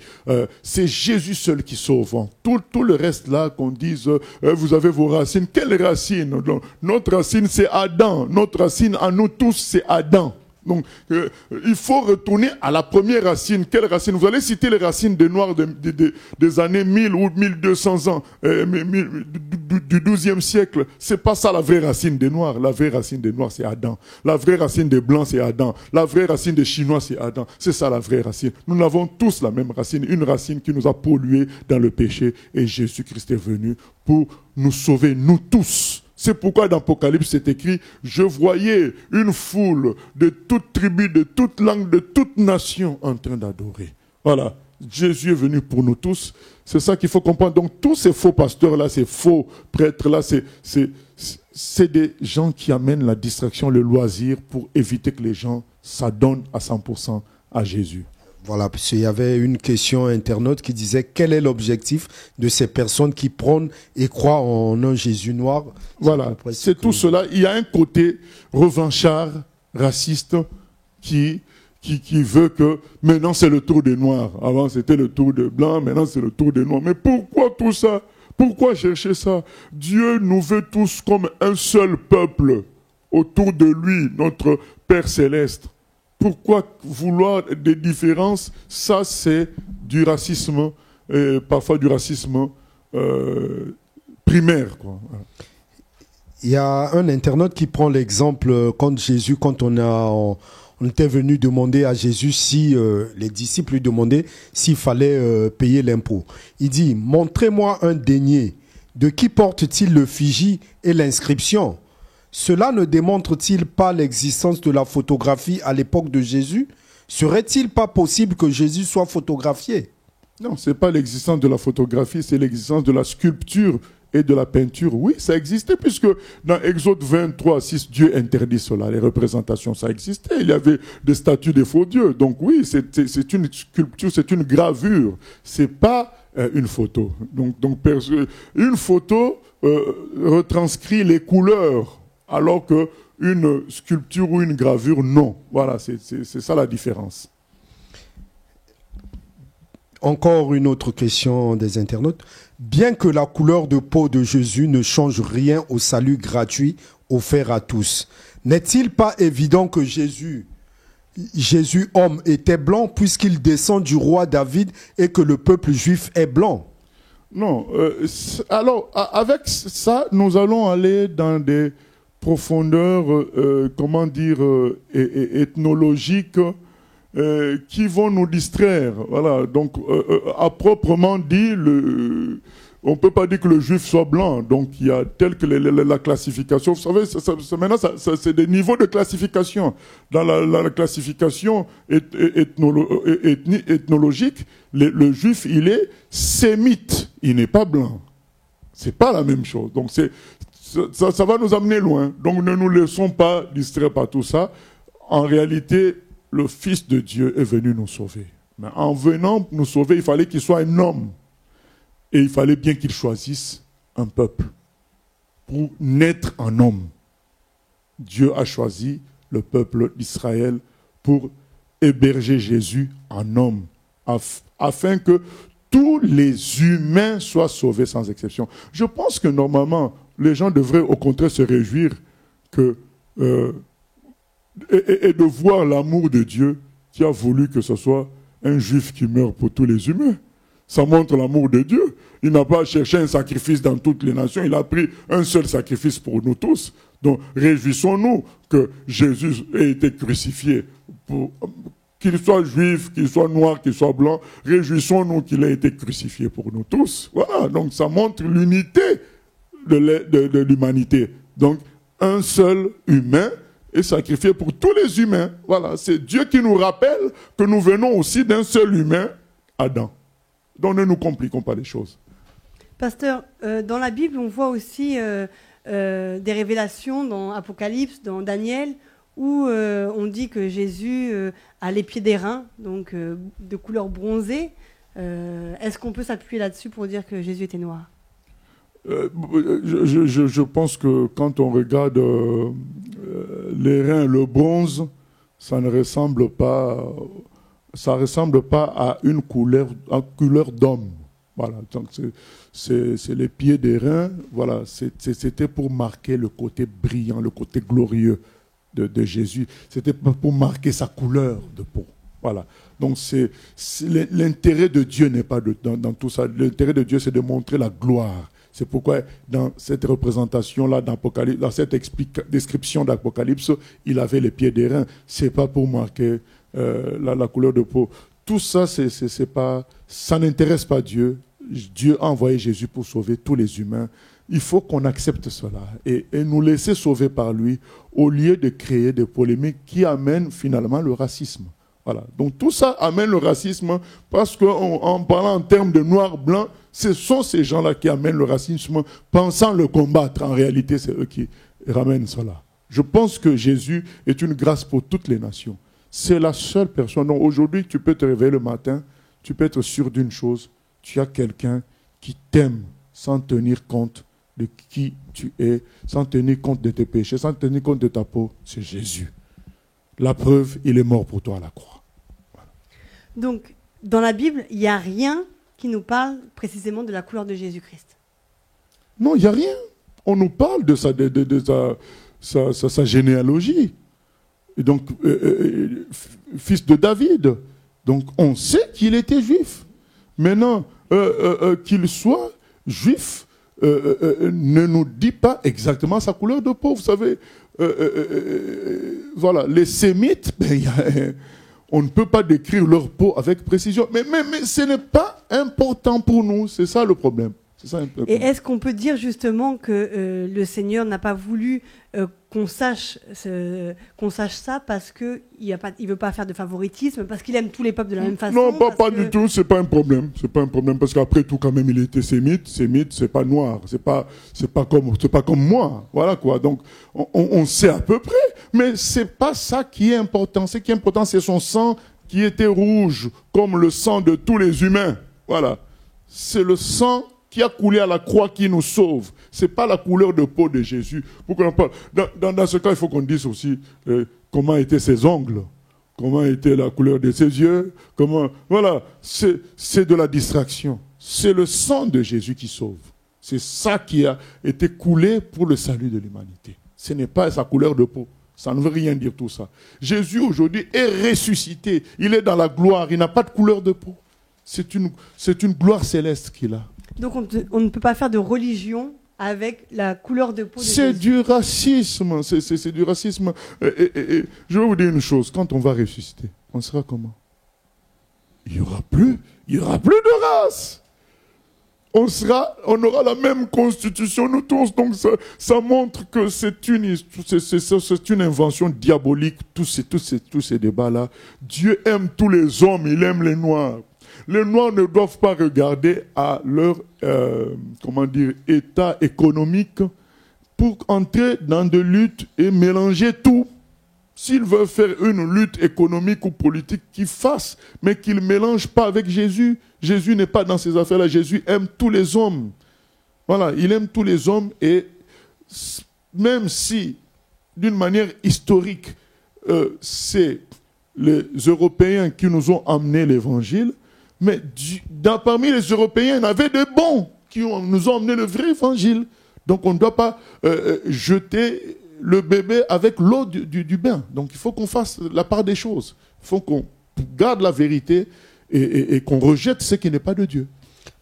C'est Jésus seul qui sauve. Tout le reste là, qu'on dise, vous avez vos racines. Quelles racines? Notre racine, c'est Adam. Notre racine, à nous tous, c'est Adam. Donc, il faut retourner à la première racine. Quelle racine? Vous allez citer les racines des Noirs des années 1000 ou 1200 ans, du 12e siècle. C'est pas ça la vraie racine des Noirs. La vraie racine des Noirs, c'est Adam. La vraie racine des Blancs, c'est Adam. La vraie racine des Chinois, c'est Adam. C'est ça la vraie racine. Nous avons tous la même racine. Une racine qui nous a pollués dans le péché. Et Jésus-Christ est venu pour nous sauver, nous tous. C'est pourquoi dans l'Apocalypse, c'est écrit, je voyais une foule de toute tribu, de toute langue, de toute nation en train d'adorer. Voilà. Jésus est venu pour nous tous. C'est ça qu'il faut comprendre. Donc, tous ces faux pasteurs-là, ces faux prêtres-là, c'est des gens qui amènent la distraction, le loisir pour éviter que les gens s'adonnent à 100% à Jésus. Voilà, parce qu'il y avait une question internaute qui disait quel est l'objectif de ces personnes qui prônent et croient en un Jésus noir. Voilà, c'est tout cela. Il y a un côté revanchard, raciste, qui veut que maintenant c'est le tour des Noirs. Avant c'était le tour des Blancs, maintenant c'est le tour des Noirs. Mais pourquoi tout ça? Pourquoi chercher ça? Dieu nous veut tous comme un seul peuple autour de lui, notre Père céleste. Pourquoi vouloir des différences? Ça, c'est du racisme, parfois du racisme primaire, quoi. Il y a un internaute qui prend l'exemple quand on était venu demander à Jésus si les disciples lui demandaient s'il fallait payer l'impôt. Il dit, montrez-moi un denier. De qui porte-t-il le figie et l'inscription? Cela ne démontre-t-il pas l'existence de la photographie à l'époque de Jésus? Serait-il pas possible que Jésus soit photographié? Non, ce n'est pas l'existence de la photographie, c'est l'existence de la sculpture et de la peinture. Oui, ça existait, puisque dans Exode 23, 6, Dieu interdit cela, les représentations, ça existait. Il y avait des statues des faux dieux. Donc oui, c'est une sculpture, c'est une gravure. C'est pas une photo. Donc une photo retranscrit les couleurs, alors qu'une sculpture ou une gravure, non. Voilà, c'est ça la différence. Encore une autre question des internautes. Bien que la couleur de peau de Jésus ne change rien au salut gratuit offert à tous, n'est-il pas évident que Jésus homme était blanc puisqu'il descend du roi David et que le peuple juif est blanc? Non. Alors, avec ça, nous allons aller dans des profondeurs, ethnologiques, qui vont nous distraire. Voilà. Donc, à proprement dit, on ne peut pas dire que le juif soit blanc. Donc, il y a tel que la classification. Vous savez, maintenant, c'est des niveaux de classification. Dans la classification ethnologique, le juif, il est sémite. Il n'est pas blanc. C'est pas la même chose. Donc, ça va nous amener loin. Donc, ne nous laissons pas distraire par tout ça. En réalité, le Fils de Dieu est venu nous sauver. Mais en venant nous sauver, il fallait qu'il soit un homme. Et il fallait bien qu'il choisisse un peuple pour naître en homme. Dieu a choisi le peuple d'Israël pour héberger Jésus en homme, afin que tous les humains soient sauvés sans exception. Je pense que normalement, les gens devraient au contraire se réjouir et de voir l'amour de Dieu qui a voulu que ce soit un juif qui meurt pour tous les humains. Ça montre l'amour de Dieu. Il n'a pas cherché un sacrifice dans toutes les nations. Il a pris un seul sacrifice pour nous tous. Donc, réjouissons-nous que Jésus ait été crucifié pour... Qu'il soit juif, qu'il soit noir, qu'il soit blanc, réjouissons-nous qu'il ait été crucifié pour nous tous. Voilà, donc ça montre l'unité de l'humanité. Donc, un seul humain est sacrifié pour tous les humains. Voilà, c'est Dieu qui nous rappelle que nous venons aussi d'un seul humain, Adam. Donc, ne nous compliquons pas les choses. Pasteur, dans la Bible, on voit aussi des révélations dans Apocalypse, dans Daniel, où on dit que Jésus a les pieds d'airain, donc de couleur bronzée. Est-ce qu'on peut s'appuyer là-dessus pour dire que Jésus était noir? Je pense que quand on regarde les reins, le bronze, ça ressemble pas à une couleur d'homme. Voilà, donc c'est les pieds des reins. Voilà, c'était pour marquer le côté brillant, le côté glorieux de Jésus. C'était pour marquer sa couleur de peau. Voilà. Donc l'intérêt de Dieu n'est pas dans tout ça. L'intérêt de Dieu, c'est de montrer la gloire. C'est pourquoi dans cette représentation-là d'Apocalypse, dans cette description d'Apocalypse, il avait les pieds d'airain. C'est pas pour marquer la couleur de peau. Tout ça, ça n'intéresse pas Dieu. Dieu a envoyé Jésus pour sauver tous les humains. Il faut qu'on accepte cela et nous laisser sauver par lui au lieu de créer des polémiques qui amènent finalement le racisme. Voilà. Donc tout ça amène le racisme parce qu'en parlant en termes de noir-blanc, ce sont ces gens-là qui amènent le racisme pensant le combattre. En réalité, c'est eux qui ramènent cela. Je pense que Jésus est une grâce pour toutes les nations. C'est la seule personne. Donc aujourd'hui, tu peux te réveiller le matin, tu peux être sûr d'une chose, tu as quelqu'un qui t'aime sans tenir compte de qui tu es, sans tenir compte de tes péchés, sans tenir compte de ta peau, c'est Jésus. La preuve, il est mort pour toi à la croix. Voilà. Donc, dans la Bible, il n'y a rien qui nous parle précisément de la couleur de Jésus-Christ. Non, il n'y a rien. On nous parle de sa généalogie. Et donc, fils de David. Donc, on sait qu'il était juif. Maintenant, qu'il soit juif, ne nous dit pas exactement sa couleur de peau. Vous savez, voilà, les sémites, on ne peut pas décrire leur peau avec précision. Mais ce n'est pas important pour nous. C'est ça le problème. Et est-ce qu'on peut dire justement que le Seigneur n'a pas voulu qu'on sache ça parce qu'il ne veut pas faire de favoritisme, parce qu'il aime tous les peuples de la même façon? Non, pas du tout, c'est pas un problème. C'est pas un problème parce qu'après tout, quand même, il était sémite. Sémite, c'est pas noir, c'est pas comme moi. Voilà quoi. Donc, on sait à peu près, mais c'est pas ça qui est important. Ce qui est important, c'est son sang qui était rouge comme le sang de tous les humains. Voilà. C'est le sang qui a coulé à la croix qui nous sauve. Ce n'est pas la couleur de peau de Jésus. Pour qu'on en parle. Dans ce cas, il faut qu'on dise aussi comment étaient ses ongles, comment était la couleur de ses yeux. Voilà, c'est de la distraction. C'est le sang de Jésus qui sauve. C'est ça qui a été coulé pour le salut de l'humanité. Ce n'est pas sa couleur de peau. Ça ne veut rien dire tout ça. Jésus aujourd'hui est ressuscité. Il est dans la gloire. Il n'a pas de couleur de peau. C'est une gloire céleste qu'il a. Donc on ne peut pas faire de religion avec la couleur de peau de Jésus. C'est du racisme. C'est du racisme. Et je vais vous dire une chose. Quand on va ressusciter, on sera comment? Il n'y aura plus de race. On aura la même constitution, nous tous. Donc ça montre que c'est une invention diabolique, tous ces débats-là. Dieu aime tous les hommes, il aime les Noirs. Les Noirs ne doivent pas regarder à leur état économique pour entrer dans des luttes et mélanger tout. S'ils veulent faire une lutte économique ou politique, qu'ils fassent, mais qu'ils ne mélangent pas avec Jésus. Jésus n'est pas dans ces affaires-là. Jésus aime tous les hommes. Voilà, il aime tous les hommes et même si, d'une manière historique, c'est les Européens qui nous ont amené l'évangile, mais parmi les Européens, il y en avait des bons qui nous ont amené le vrai évangile. Donc on ne doit pas jeter le bébé avec l'eau du bain. Donc il faut qu'on fasse la part des choses. Il faut qu'on garde la vérité et qu'on rejette ce qui n'est pas de Dieu.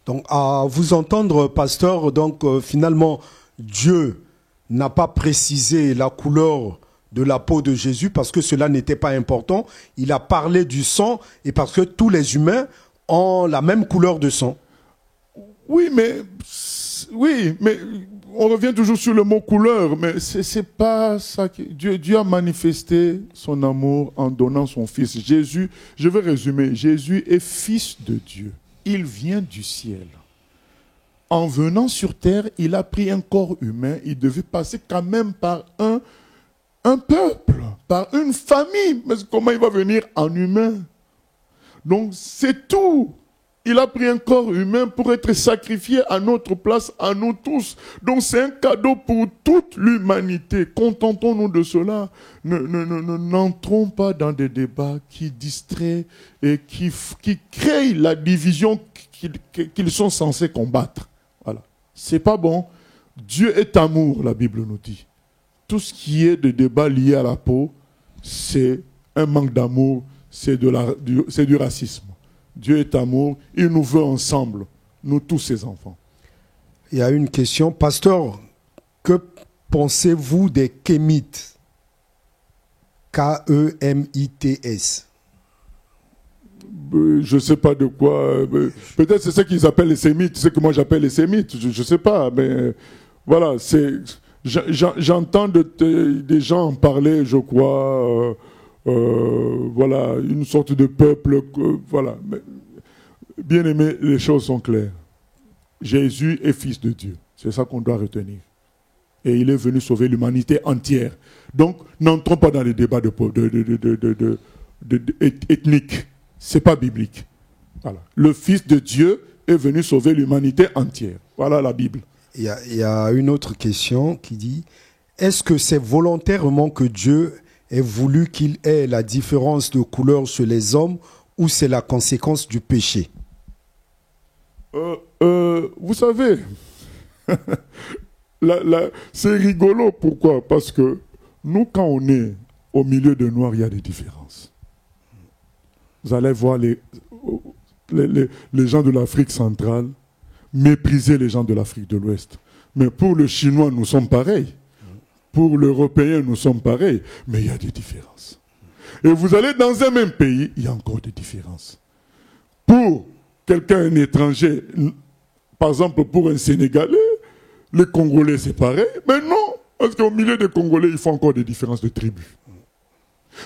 Donc à vous entendre, pasteur, donc finalement, Dieu n'a pas précisé la couleur de la peau de Jésus parce que cela n'était pas important. Il a parlé du sang et parce que tous les humains ont la même couleur de sang. Oui, mais on revient toujours sur le mot couleur, mais c'est pas ça. Dieu a manifesté son amour en donnant son Fils. Jésus, je vais résumer, Jésus est Fils de Dieu. Il vient du ciel. En venant sur terre, il a pris un corps humain. Il devait passer quand même par un peuple, par une famille. Mais comment il va venir en humain? Donc c'est tout. Il a pris un corps humain pour être sacrifié à notre place, à nous tous. Donc c'est un cadeau pour toute l'humanité. Contentons-nous de cela. N'entrons pas dans des débats qui distraient et qui créent la division qu'ils sont censés combattre. Voilà. C'est pas bon. Dieu est amour, la Bible nous dit. Tout ce qui est de débat lié à la peau, c'est un manque d'amour, c'est du racisme. Dieu est amour, il nous veut ensemble, nous tous ses enfants. Il y a une question. Pasteur, que pensez-vous des Kémites? K-E-M-I-T-S. Je ne sais pas de quoi. Peut-être c'est ce qu'ils appellent les Sémites, c'est ce que moi j'appelle les Sémites, je ne sais pas. Mais voilà, j'entends des gens en parler, je crois. Voilà, une sorte de peuple, voilà. Bien aimé, les choses sont claires. Jésus est Fils de Dieu. C'est ça qu'on doit retenir. Et il est venu sauver l'humanité entière. Donc, n'entrons pas dans les débats ethniques. C'est pas biblique. Voilà. Le Fils de Dieu est venu sauver l'humanité entière. Voilà la Bible. Il y a une autre question qui dit, est-ce que c'est volontairement que Dieu ait voulu qu'il ait la différence de couleur chez les hommes ou c'est la conséquence du péché? Vous savez, c'est rigolo. Pourquoi? Parce que nous, quand on est au milieu de noirs, il y a des différences. Vous allez voir les gens de l'Afrique centrale mépriser les gens de l'Afrique de l'Ouest. Mais pour le Chinois, nous sommes pareils. Pour l'Européen, nous sommes pareils. Mais il y a des différences. Et vous allez dans un même pays, il y a encore des différences. Pour quelqu'un, un étranger, par exemple pour un Sénégalais, les Congolais c'est pareil. Mais non, parce qu'au milieu des Congolais, il faut encore des différences de tribus.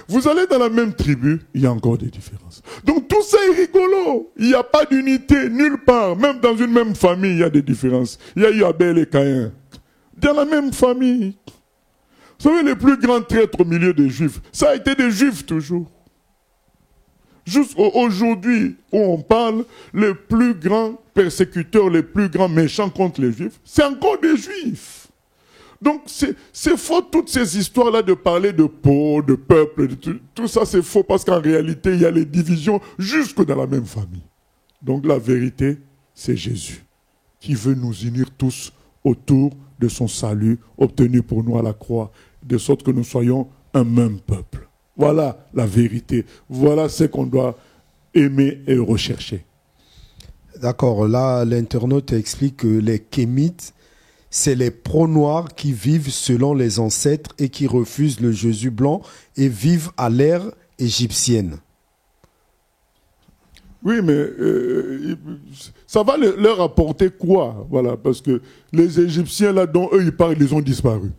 Vous allez dans la même tribu, il y a encore des différences. Donc tout ça est rigolo. Il n'y a pas d'unité nulle part. Même dans une même famille, il y a des différences. Il y a eu Abel et Caïn. Dans la même famille. Vous savez, les plus grands traîtres au milieu des Juifs, ça a été des Juifs toujours. Jusqu'aujourd'hui où on parle, les plus grands persécuteurs, les plus grands méchants contre les Juifs, c'est encore des Juifs. Donc c'est faux toutes ces histoires-là de parler de peau, de peuple, tout ça c'est faux parce qu'en réalité il y a les divisions jusque dans la même famille. Donc la vérité, c'est Jésus qui veut nous unir tous autour de son salut obtenu pour nous à la croix, de sorte que nous soyons un même peuple. Voilà la vérité. Voilà ce qu'on doit aimer et rechercher. D'accord, là l'internaute explique que les Kémites, c'est les pro-noirs qui vivent selon les ancêtres et qui refusent le Jésus blanc et vivent à l'ère égyptienne. Oui, mais ça va leur apporter quoi? Voilà, parce que les Égyptiens, là, dont eux, ils parlent, ils ont disparu.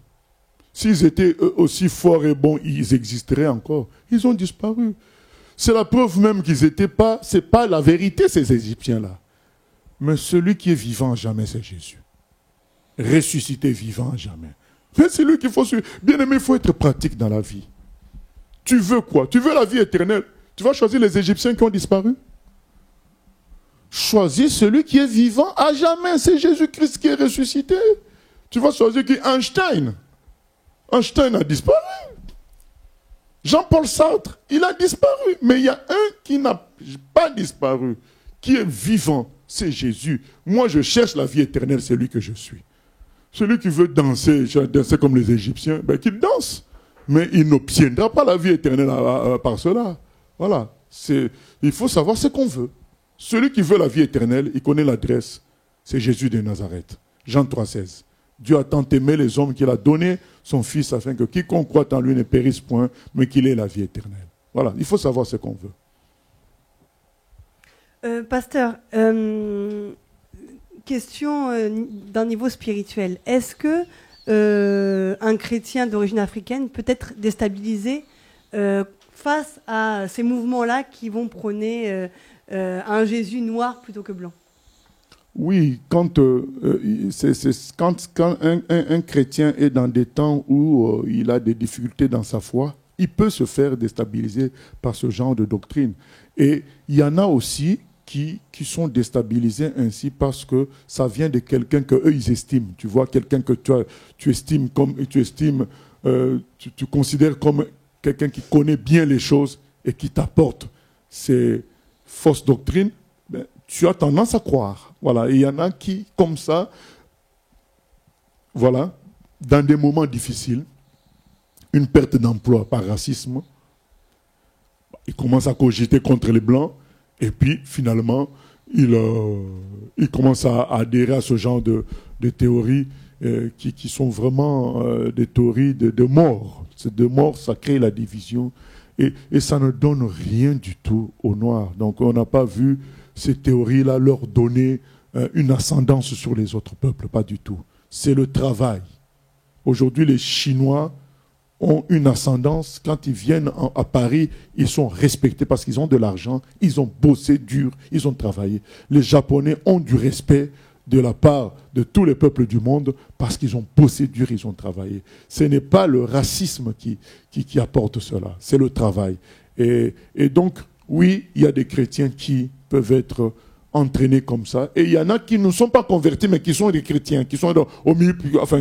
S'ils étaient eux aussi forts et bons, ils existeraient encore. Ils ont disparu. C'est la preuve même qu'ils n'étaient pas... C'est pas la vérité, ces Égyptiens-là. Mais celui qui est vivant à jamais, c'est Jésus. Ressuscité vivant à jamais. Mais c'est lui qu'il faut suivre. Bien aimé, il faut être pratique dans la vie. Tu veux quoi? Tu veux la vie éternelle? Tu vas choisir les Égyptiens qui ont disparu? Choisis celui qui est vivant à jamais. C'est Jésus-Christ qui est ressuscité. Tu vas choisir qui? Einstein. Einstein a disparu. Jean-Paul Sartre, il a disparu. Mais il y a un qui n'a pas disparu, qui est vivant. C'est Jésus. Moi, je cherche la vie éternelle, c'est lui que je suis. Celui qui veut danser comme les Égyptiens, ben, qu'il danse. Mais il n'obtiendra pas la vie éternelle par cela. Voilà. Il faut savoir ce qu'on veut. Celui qui veut la vie éternelle, il connaît l'adresse. C'est Jésus de Nazareth. Jean 3,16. Dieu a tant aimé les hommes qu'il a donné son Fils afin que quiconque croit en lui ne périsse point, mais qu'il ait la vie éternelle. Voilà, il faut savoir ce qu'on veut. Pasteur, question d'un niveau spirituel. Est-ce que un chrétien d'origine africaine peut être déstabilisé face à ces mouvements-là qui vont prôner un Jésus noir plutôt que blanc? Oui, quand un chrétien est dans des temps où il a des difficultés dans sa foi, il peut se faire déstabiliser par ce genre de doctrine. Et il y en a aussi qui sont déstabilisés ainsi parce que ça vient de quelqu'un qu'eux ils estiment. Tu vois, quelqu'un que tu estimes comme tu considères comme quelqu'un qui connaît bien les choses et qui t'apporte ces fausses doctrines. Ben, tu as tendance à croire. Voilà. Et il y en a qui, comme ça, voilà, dans des moments difficiles, une perte d'emploi par racisme, ils commencent à cogiter contre les Blancs, et puis finalement, ils commencent à adhérer à ce genre de théories qui sont vraiment des théories de mort. De mort, ça crée la division, et ça ne donne rien du tout aux Noirs. Donc on n'a pas vu ces théories-là leur donner une ascendance sur les autres peuples, pas du tout. C'est le travail. Aujourd'hui, les Chinois ont une ascendance. Quand ils viennent à Paris, ils sont respectés parce qu'ils ont de l'argent, ils ont bossé dur, ils ont travaillé. Les Japonais ont du respect de la part de tous les peuples du monde parce qu'ils ont bossé dur, ils ont travaillé. Ce n'est pas le racisme qui apporte cela, c'est le travail. Et donc, oui, il y a des chrétiens qui peuvent être entraînés comme ça. Et il y en a qui ne sont pas convertis, mais qui sont des chrétiens, qui sont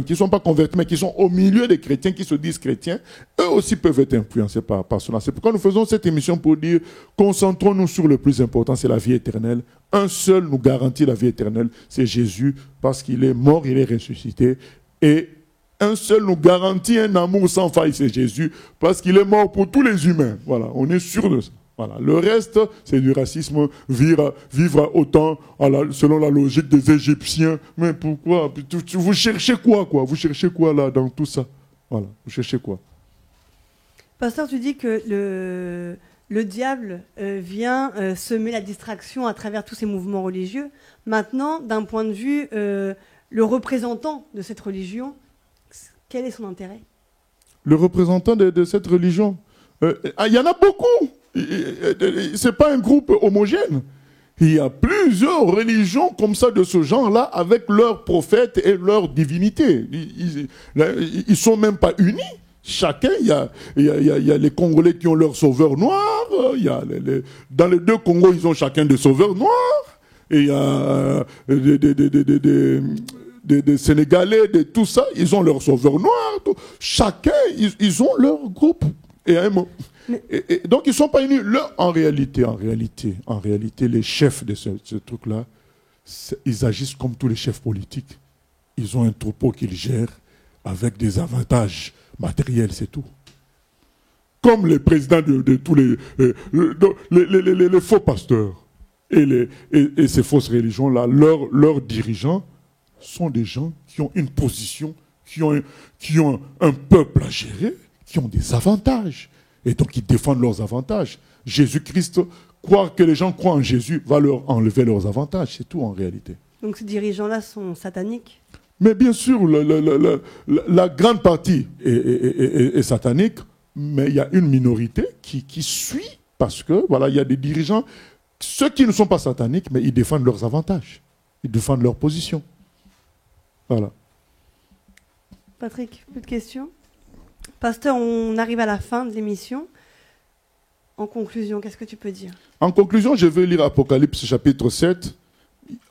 qui sont pas convertis, mais qui sont au milieu des chrétiens, qui se disent chrétiens. Eux aussi peuvent être influencés par cela. C'est pourquoi nous faisons cette émission pour dire, concentrons-nous sur le plus important, c'est la vie éternelle. Un seul nous garantit la vie éternelle, c'est Jésus, parce qu'il est mort, il est ressuscité. Et un seul nous garantit un amour sans faille, c'est Jésus, parce qu'il est mort pour tous les humains. Voilà, on est sûr de ça. Voilà. Le reste, c'est du racisme, vivre autant selon la logique des Égyptiens. Mais pourquoi? Vous cherchez quoi? Vous cherchez quoi là dans tout ça? Voilà, vous cherchez quoi? Pasteur, tu dis que le diable vient semer la distraction à travers tous ces mouvements religieux. Maintenant, d'un point de vue, le représentant de cette religion, quel est son intérêt? Le représentant de cette religion, il y en a beaucoup. Ce n'est pas un groupe homogène. Il y a plusieurs religions comme ça de ce genre-là avec leurs prophètes et leurs divinités. Ils ne sont même pas unis. Chacun, il y a les Congolais qui ont leur sauveur noir. Dans les deux Congos, ils ont chacun des sauveurs noirs. Et il y a des Sénégalais, tout ça, ils ont leur sauveur noir. Chacun, ils ont leur groupe. Et donc, ils ne sont pas unis. En réalité, les chefs de ce truc-là, ils agissent comme tous les chefs politiques. Ils ont un troupeau qu'ils gèrent avec des avantages matériels, c'est tout. Comme les présidents de tous les faux pasteurs et ces fausses religions-là, leurs dirigeants sont des gens qui ont une position, qui ont un peuple à gérer, qui ont des avantages. Et donc, ils défendent leurs avantages. Jésus-Christ, croire que les gens croient en Jésus va leur enlever leurs avantages. C'est tout en réalité. Donc, ces dirigeants-là sont sataniques? Mais bien sûr, la grande partie est satanique, mais il y a une minorité qui suit parce que, voilà, il y a des dirigeants, ceux qui ne sont pas sataniques, mais ils défendent leurs avantages. Ils défendent leur position. Voilà. Patrick, plus de questions? Pasteur, on arrive à la fin de l'émission. En conclusion, qu'est-ce que tu peux dire? En conclusion, je vais lire Apocalypse chapitre 7.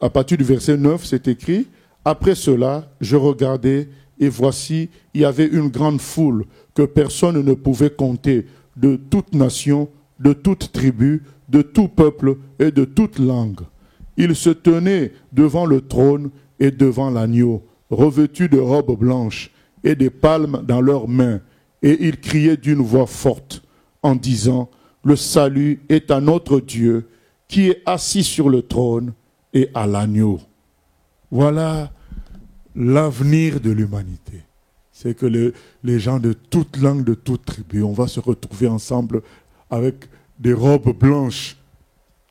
À partir du verset 9, c'est écrit: « Après cela, je regardais, et voici, il y avait une grande foule que personne ne pouvait compter, de toute nation, de toute tribu, de tout peuple et de toute langue. Ils se tenaient devant le trône et devant l'agneau, revêtus de robes blanches et des palmes dans leurs mains. Et ils criaient d'une voix forte en disant: le salut est à notre Dieu qui est assis sur le trône et à l'agneau. » Voilà l'avenir de l'humanité. C'est que les gens de toute langue, de toute tribu, on va se retrouver ensemble avec des robes blanches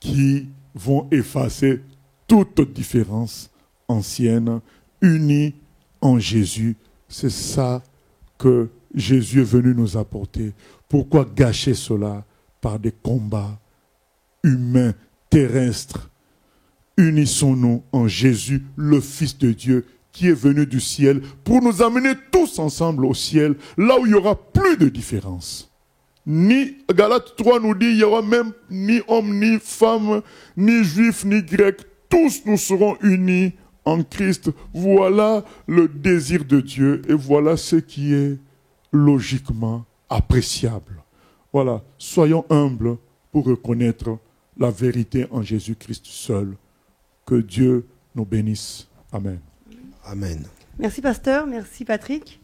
qui vont effacer toute différence ancienne, unis en Jésus. C'est ça que Jésus est venu nous apporter. Pourquoi gâcher cela par des combats humains, terrestres? Unissons-nous en Jésus, le Fils de Dieu, qui est venu du ciel pour nous amener tous ensemble au ciel, là où il n'y aura plus de différence. Galates 3 nous dit, il n'y aura même ni homme, ni femme, ni juif, ni grec. Tous nous serons unis en Christ. Voilà le désir de Dieu et voilà ce qui est logiquement appréciable. Voilà, soyons humbles pour reconnaître la vérité en Jésus-Christ seul. Que Dieu nous bénisse. Amen. Amen. Merci pasteur, merci Patrick.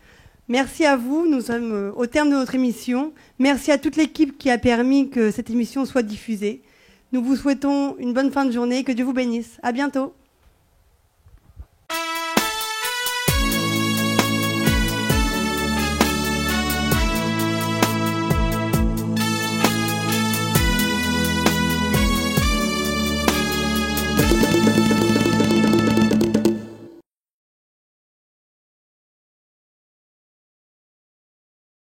Merci à vous, nous sommes au terme de notre émission. Merci à toute l'équipe qui a permis que cette émission soit diffusée. Nous vous souhaitons une bonne fin de journée, que Dieu vous bénisse. À bientôt.